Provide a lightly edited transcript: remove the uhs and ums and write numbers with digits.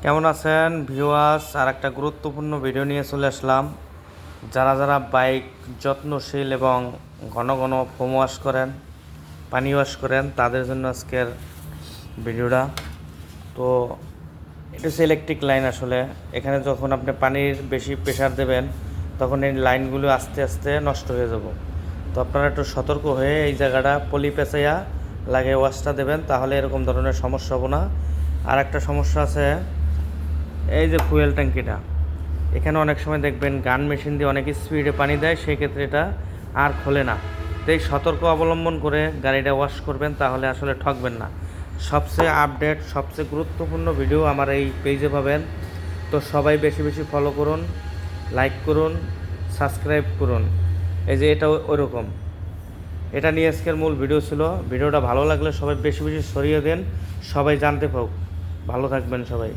কেমন আছেন ভিউয়ার্স? আর একটা গুরুত্বপূর্ণ ভিডিও নিয়ে চলে আসলাম। যারা যারা বাইক যত্নশীল এবং ঘন ঘন ফোম ওয়াশ করেন, পানি ওয়াশ করেন, তাদের জন্য আজকের ভিডিওটা। তো এটা হচ্ছে ইলেকট্রিক লাইন। আসলে এখানে যখন আপনি পানির বেশি প্রেশার দেবেন তখন এই লাইনগুলো আস্তে আস্তে নষ্ট হয়ে যাব। তো আপনারা একটু সতর্ক হয়ে এই জায়গাটা পলি পেঁচাইয়া লাগিয়ে ওয়াশটা দেবেন, তাহলে এরকম ধরনের সমস্যা হবে না। আর একটা সমস্যা আছে, এই যে ফুয়েল ট্যাঙ্কিটা, এখানে অনেক সময় দেখবেন গান মেশিন দিয়ে অনেক স্পিডে পানি দেয়, সেই ক্ষেত্রে এটা আর খোলে না। তো এই সতর্ক অবলম্বন করে গাড়িটা ওয়াশ করবেন, তাহলে আসলে ঠকবেন না। সবচেয়ে আপডেট, সবচেয়ে গুরুত্বপূর্ণ ভিডিও আমার এই পেজে পাবেন। তো সবাই বেশি বেশি ফলো করুন, লাইক করুন, সাবস্ক্রাইব করুন। এই যে এটা ওইরকম, এটা নিয়ে আজকের মূল ভিডিও ছিল। ভিডিওটা ভালো লাগলে সবাই বেশি বেশি ছড়িয়ে দেন, সবাই জানতে পাক। ভালো থাকবেন সবাই।